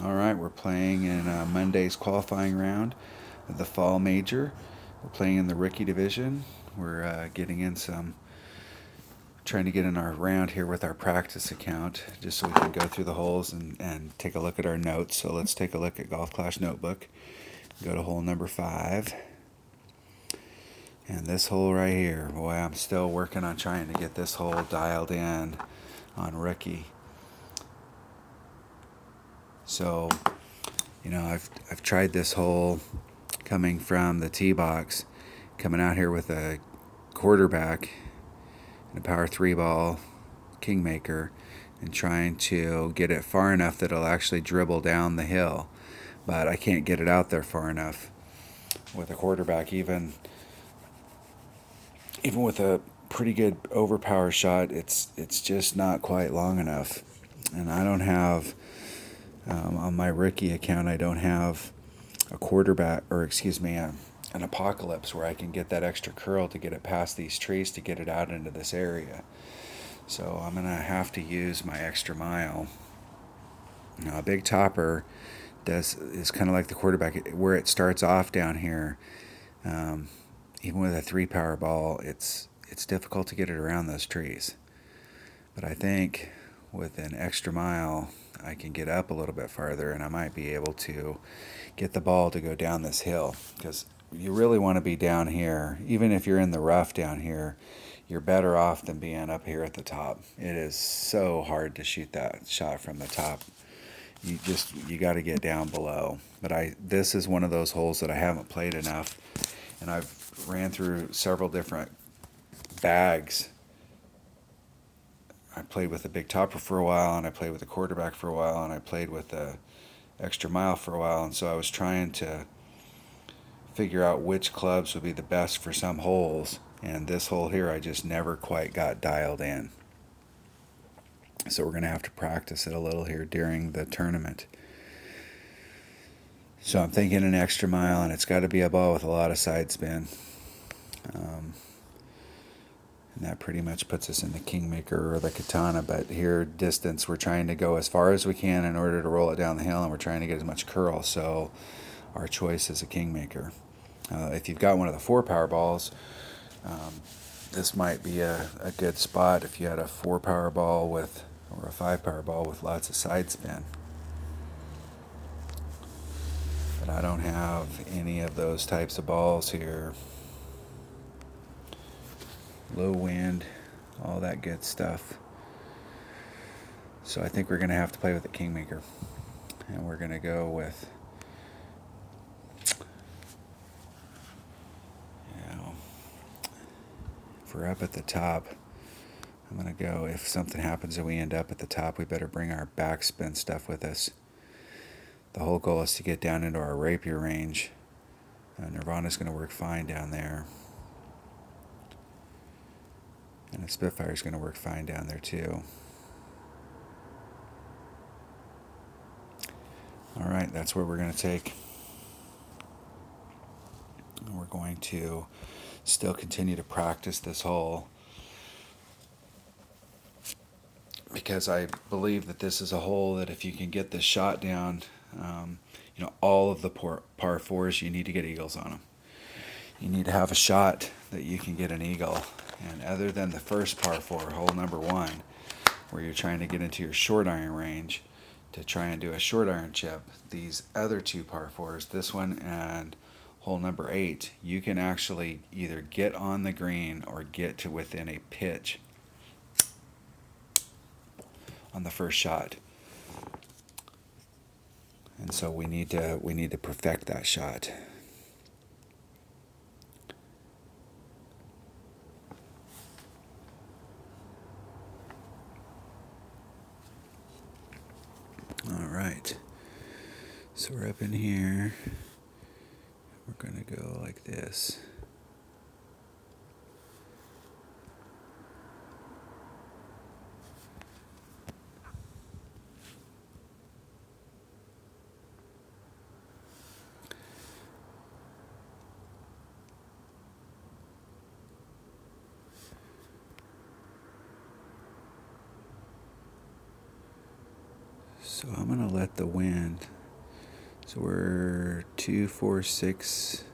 All right, we're playing in Monday's qualifying round of the Fall Major. We're playing in the rookie division. We're getting in some, trying to get in our round here with our practice account just so we can go through the holes and take a look at our notes. So let's take a look at Golf Clash Notebook. Go to hole number 5. And this hole right here, boy, I'm still working on trying to get this hole dialed in on rookie. So, I've tried this hole coming from the tee box, coming out here with a quarterback and a power 3 ball Kingmaker and trying to get it far enough that it'll actually dribble down the hill. But I can't get it out there far enough with a quarterback, even with a pretty good overpower shot. It's just not quite long enough. And I don't have on my rookie account, I don't have a quarterback, or excuse me, an apocalypse where I can get that extra curl to get it past these trees to get it out into this area. So I'm going to have to use my extra mile. Now, a big topper is kind of like the quarterback, where it starts off down here. Um, Even with a 3 power ball, it's difficult to get it around those trees. But I think with an extra mile, I can get up a little bit farther, and I might be able to get the ball to go down this hill, because you really want to be down here. Even if you're in the rough down here, you're better off than being up here at the top. It is so hard to shoot that shot from the top. You got to get down below. But this is one of those holes that I haven't played enough, and I've ran through several different bags. I played with a big topper for a while, and I played with a quarterback for a while, and I played with a extra mile for a while, and so I was trying to figure out which clubs would be the best for some holes, and this hole here I just never quite got dialed in. So we're going to have to practice it a little here during the tournament. So I'm thinking an extra mile, and it's got to be a ball with a lot of side spin. And that pretty much puts us in the Kingmaker or the Katana. But here, distance, we're trying to go as far as we can in order to roll it down the hill, and we're trying to get as much curl. So our choice is a Kingmaker. If you've got one of the 4 power balls, this might be a good spot if you had a 4 power ball or a 5 power ball with lots of side spin. But I don't have any of those types of balls here. Low wind, all that good stuff. So I think we're going to have to play with the Kingmaker. And we're going to go with, if we're up at the top, I'm going to go, if something happens and we end up at the top, we better bring our backspin stuff with us. The whole goal is to get down into our rapier range. Nirvana's going to work fine down there. And the Spitfire's going to work fine down there too. All right, that's where we're going to take. And we're going to still continue to practice this hole, because I believe that this is a hole that if you can get this shot down, all of the par 4s, you need to get eagles on them. You need to have a shot that you can get an eagle. And other than the first par 4, hole number 1, where you're trying to get into your short iron range to try and do a short iron chip, these other 2 par 4s, this one and hole number 8, you can actually either get on the green or get to within a pitch on the first shot. And so we need to perfect that shot. All right. So we're up in here. We're going to go like this. So I'm going to let the wind, so we're 2, 4, 6.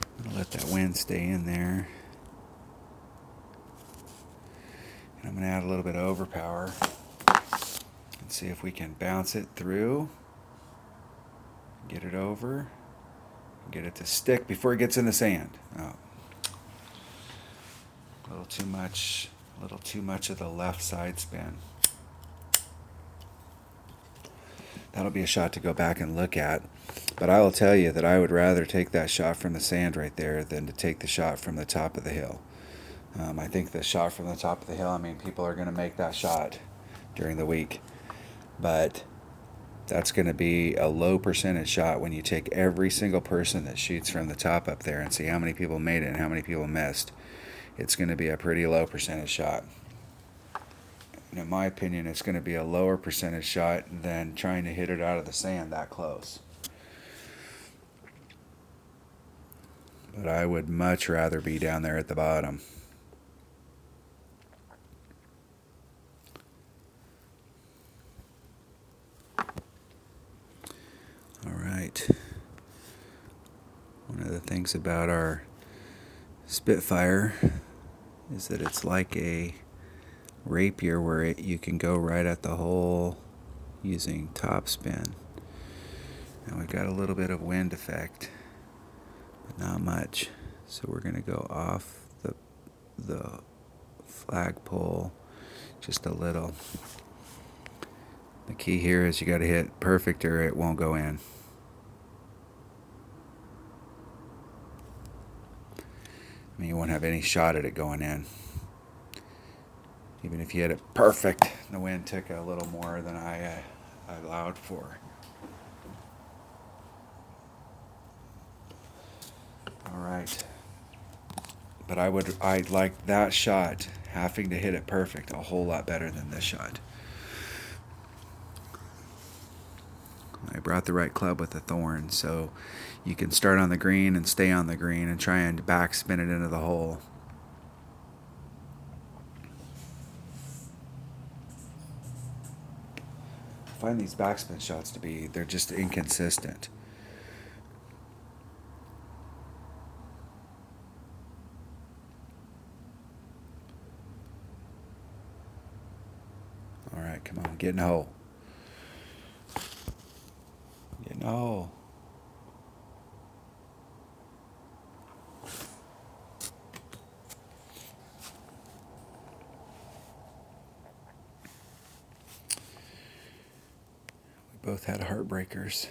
I'm going to let that wind stay in there. And I'm going to add a little bit of overpower and see if we can bounce it through, get it over, get it to stick before it gets in the sand. Oh. A little too much of the left side spin. That'll be a shot to go back and look at. But I will tell you that I would rather take that shot from the sand right there than to take the shot from the top of the hill. I think the shot from the top of the hill, I mean, people are going to make that shot during the week. But that's going to be a low percentage shot when you take every single person that shoots from the top up there and see how many people made it and how many people missed. It's going to be a pretty low percentage shot. And in my opinion, it's going to be a lower percentage shot than trying to hit it out of the sand that close. But I would much rather be down there at the bottom. All right. One of the things about our Spitfire is that it's like a rapier where you can go right at the hole using topspin. Now we've got a little bit of wind effect, but not much. So we're going to go off the flagpole just a little. The key here is you got to hit perfect or it won't go in. I mean, you won't have any shot at it going in. Even if you hit it perfect, the wind took a little more than I allowed for. All right. But I like that shot, having to hit it perfect, a whole lot better than this shot. I brought the right club with the thorn, so you can start on the green and stay on the green and try and backspin it into the hole. I find these backspin shots they're just inconsistent. All right, come on, get in the hole. Get in the hole. We both had heartbreakers.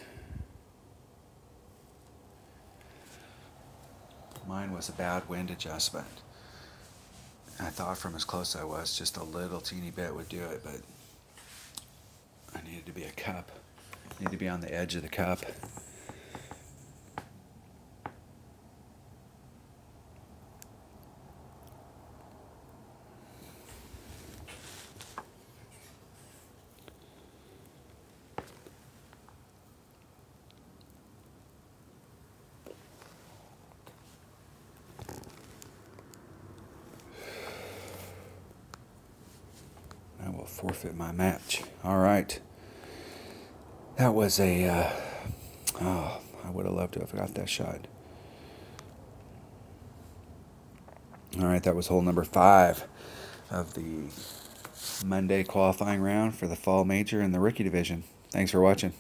Mine was a bad wind adjustment. I thought from as close as I was, just a little teeny bit would do it, but I needed to be a cup. I need to be on the edge of the cup. I will forfeit my match. All right. That was I would have loved to have got that shot. All right, that was hole number 5 of the Monday qualifying round for the Fall Major in the Rookie Division. Thanks for watching.